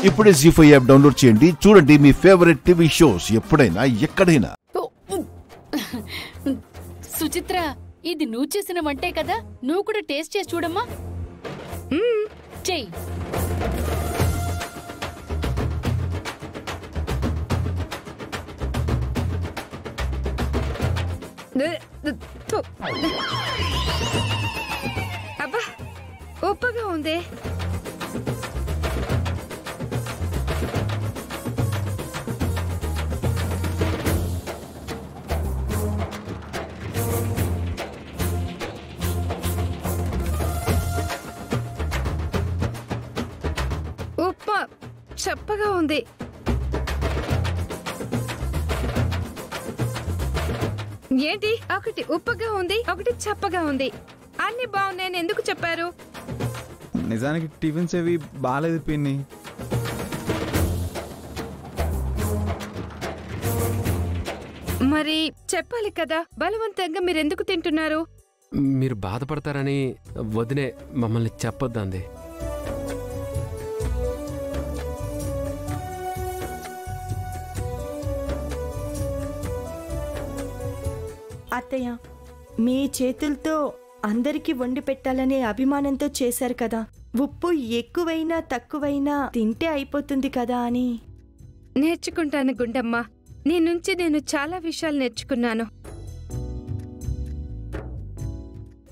ఇప్పుడే జీ5 app download చేయండి. చూడండి మీ ఫేవరెట్ టీవీ షోస్ ఎప్పుడైనా ఎక్కడైనా. సుచిత్ర, ఇది నువ్వు చేసిన వంటే కదా, నువ్వు కూడా టేస్ట్ చేసి చూడమ్మా. చెయ్యి. అబ్బా, ఉప్పగా ఉంది. ఉప్మా చప్పగా ఉంది. ఏంటి, ఒకటి ఉప్పగా ఉంది, ఒకటి చప్పగా ఉంది. అన్ని బాగున్నాయని ఎందుకు చెప్పారు? నిజానికి టిఫిన్స్ అవి బాగాలేదు పిన్ని. మరి చెప్పాలి కదా, బలవంతంగా మీరెందుకు తింటున్నారు? మీరు బాధపడతారని వదినే మమ్మల్ని చెప్పొద్దంది. అత్తయ్య, మీ చేతులతో అందరికీ వండి పెట్టాలనే అభిమానంతో చేశారు కదా. ఉప్పు ఎక్కువైనా తక్కువైనా తింటే అయిపోతుంది కదా అని. నేర్చుకుంటాను గుండమ్మ. నీ నుంచి నేను చాలా విషయాలు నేర్చుకున్నాను.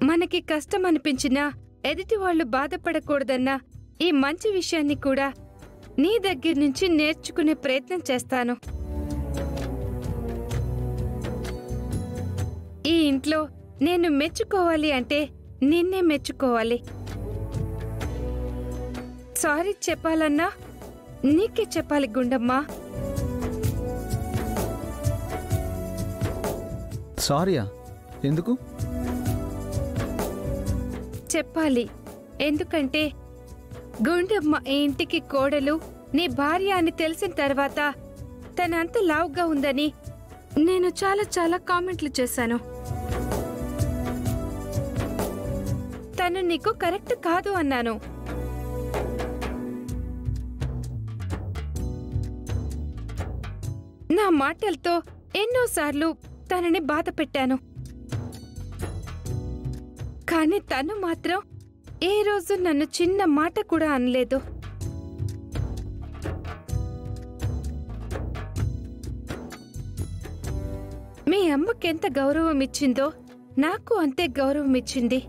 మనకి కష్టం అనిపించినా ఎదుటి వాళ్ళు బాధపడకూడదన్న ఈ మంచి విషయాన్ని కూడా నీ దగ్గర నుంచి నేర్చుకునే ప్రయత్నం చేస్తాను. ఈ ఇంట్లో నేను మెచ్చుకోవాలి అంటే నిన్నే మెచ్చుకోవాలి. సారీ చెప్పాలన్నా నీకే చెప్పాలి గుండమ్మ. సారీయా? ఎందుకు చెప్పాలి? ఎందుకంటే గుండమ్మ ఈ ఇంటికి కోడలు, నీ భార్య అని తెలిసిన తర్వాత తనంత లావుగా ఉందని నేను చాలా చాలా కామెంట్లు చేశాను. తను నీకు కరెక్ట్ కాదు అన్నాను. నా మాటలతో ఎన్నోసార్లు తనని బాధ పెట్టాను. కానీ తను మాత్రం ఏ రోజు నన్ను చిన్న మాట కూడా అనలేదు. మీ అమ్మకెంత గౌరవం ఇచ్చిందో నాకు అంతే గౌరవం ఇచ్చింది.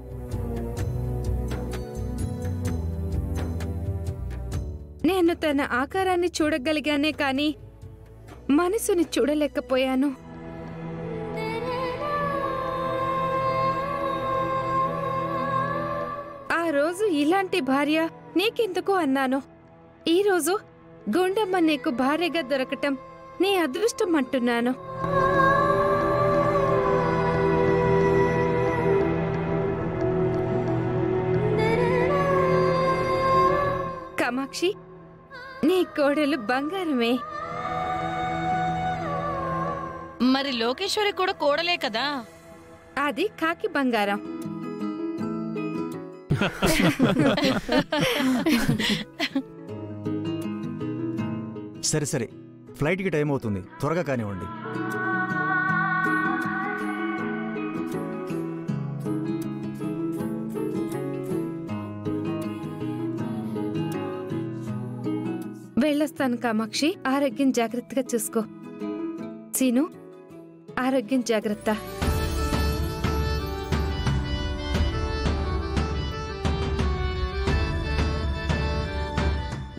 నేను తన ఆకారాన్ని చూడగలిగానే కాని మనసుని చూడలేకపోయాను. ఆ రోజు ఇలాంటి భార్య నీకెందుకు అన్నాను. ఈరోజు గుండమ్మ నీకు భార్యగా దొరకటం నీ అదృష్టం అంటున్నాను. కామాక్షి, నీ కోడలు బంగారమే. మరి లోకేశ్వరి కూడా కోడలే కదా. అది కాకి బంగారం. సరే సరే, ఫ్లైట్కి టైం అవుతుంది, త్వరగా కానివ్వండి. వెళ్ళొస్తాను కామాక్షి. ఆరోగ్యం జాగ్రత్తగా చూసుకో. సీను, ఆరోగ్యం జాగ్రత్త.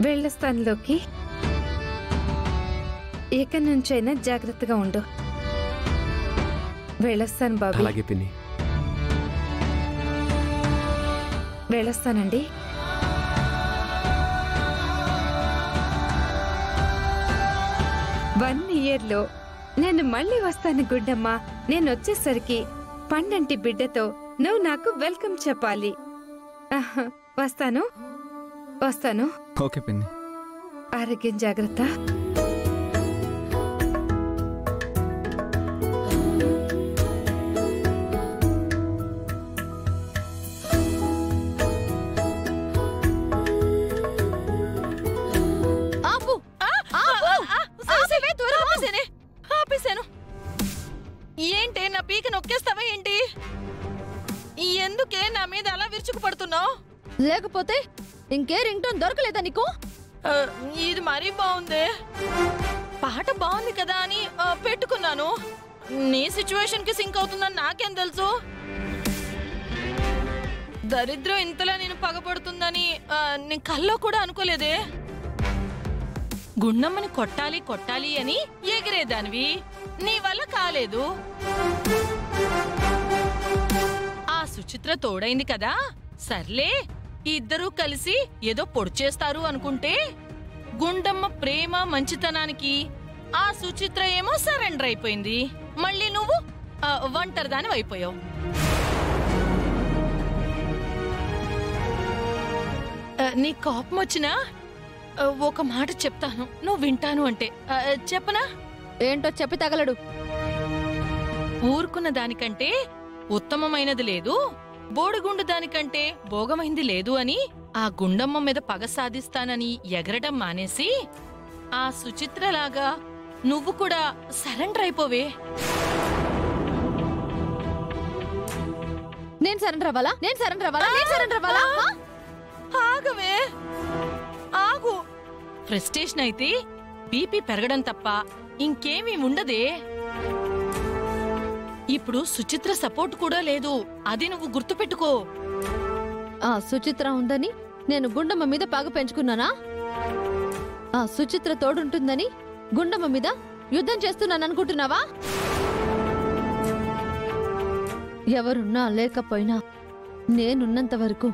వెళ్ళొస్తాను లోకి. ఇక నుంచైనా జాగ్రత్తగా ఉండు. వెళ్ళొస్తాను బాబు. అలాగే పిన్ని. వెళ్ళొస్తానండి. వన్ ఇయర్లో నేను మళ్ళీ వస్తాను గుండమ్మ. నేను వచ్చేసరికి పండంటి బిడ్డతో నువ్వు నాకు వెల్కమ్ చెప్పాలి. వస్తాను వస్తాను. ఓకే పిన్ని. ఆరోగ్యం జాగ్రత్త. లేకపోతే ఇంకే రింగ్ టోన్ దొరకలేదా నీకు? ఇది మరీ బాగుంది. పాట బాగుంది కదా అని పెట్టుకున్నాను. నీ సిచ్యువేషన్ కి సింక్ అవుతుందని నాకేం తెలుసు? దరిద్రం ఇంతలా నేను పగపడుతుందని నేను కల్లో కూడా అనుకోలేదే. గుండమ్మని కొట్టాలి కొట్టాలి అని ఎగిరేదానివి, నీ వల్ల కాలేదు. ఆ సుచిత్ర తోడైంది కదా, సర్లే ఇద్దరూ కలిసి ఏదో పొడి చేస్తారు అనుకుంటే గుండమ్మ ప్రేమ మంచితనానికి ఆ సుచిత్ర ఏమో సరెండర్ అయిపోయింది. మళ్ళీ నువ్వు ఒంటరిదాని అయిపోయావు. నీ కోపం వచ్చినా ఒక మాట చెప్తాను, నువ్వు వింటాను అంటే చెప్పనా? ఏంటో చెప్పి తగలడు. ఊరుకున్న దానికంటే ఉత్తమమైనది లేదు, బోడిగుండు దానికంటే భోగమైంది లేదు అని ఆ గుండమ్మ మీద పగ సాధిస్తానని ఎగరడం మానేసి ఆ సుచిత్రలాగా నువ్వు కూడా సరెండర్ అయిపోవే. నేను సరెండర్ అవ్వాలా? నేను సరెండర్ అవ్వాలా? నేను సరెండర్ అవ్వాలా? ఆగవే, ఆగు. ఫ్రస్ట్రేషన్ అయితే బీపీ పెరగడం తప్ప ఇంకేమీ ఉండదే. ఇప్పుడు సుచిత్ర సపోర్ట్ కూడా లేదు, అది నువ్వు గుర్తుపెట్టుకో. ఆ సుచిత్ర ఉందని నేను గుండమ్మ మీద పగ పెంచుకున్నానా? ఆ సుచిత్ర తోడుంటుందని గుండమ్మ మీద యుద్ధం చేస్తున్నాను అనుకుంటున్నావా? ఎవరున్నా లేకపోయినా నేనున్నంత వరకు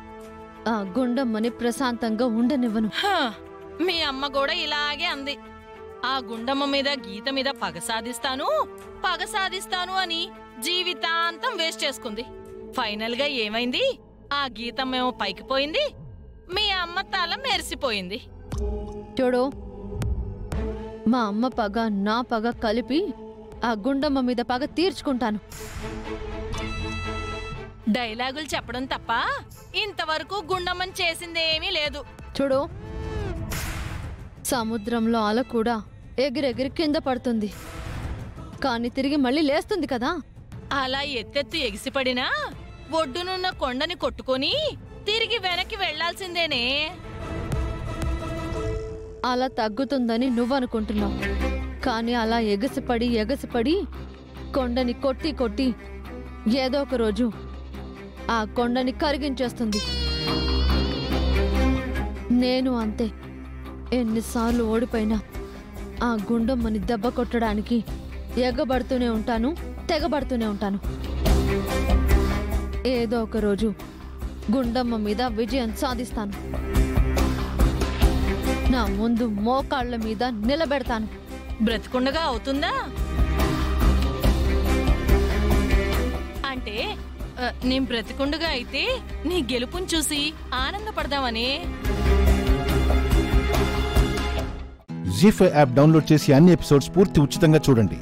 ఆ గుండమ్మని ప్రశాంతంగా ఉండనివ్వను. మీ అమ్మ కూడా ఇలాగే అంది. ఆ గుండమ్మ మీద గీత మీద పగ సాధిస్తాను అని జీవితాంతం వేస్ట్ చేసుకుంది. ఫైనల్ గా ఏమైంది? ఆ గీతమేమో పైకి పోయింది, మీ అమ్మ తల మెరిసిపోయింది. చూడు, మా అమ్మ పగ నా పగ కలిపి ఆ గుండమ్మ మీద పగ తీర్చుకుంటాను. డైలాగులు చెప్పడం తప్ప ఇంతవరకు గుండమ్మని చేసిందేమీ లేదు. చూడు, సముద్రంలో అల కూడా ఎగిరెగిరి కింద పడుతుంది, కానీ తిరిగి మళ్ళీ లేస్తుంది కదా. అలా ఎత్తెత్తు ఎగిసిపడినా ఒడ్డునున్న కొండని కొట్టుకొని తిరిగి వెనక్కి వెళ్లాల్సిందేనే. అలా తగ్గుతుందని నువ్వనుకుంటున్నావు, కానీ అలా ఎగసిపడి కొండని కొట్టి ఏదో ఒక రోజు ఆ కొండని కరిగించేస్తుంది. నేను అంతే, ఎన్నిసార్లు ఓడిపోయినా ఆ గుండమ్మని దెబ్బ కొట్టడానికి ఎగబడుతూనే ఉంటాను, తెగబడుతూనే ఉంటాను. ఏదో ఒక రోజు గుండమ్మ మీద విజయం సాధిస్తాను. నా ముందు మోకాళ్ల మీద నిలబెడతాను. బ్రతికుండగా అవుతుందా? అంటే నేను బ్రతికుండగా అయితే నీ గెలుపుని చూసి ఆనందపడదామని. జీ5 యాప్ డౌన్లోడ్ చేసి అన్ని ఎపిసోడ్స్ పూర్తి ఉచితంగా చూడండి.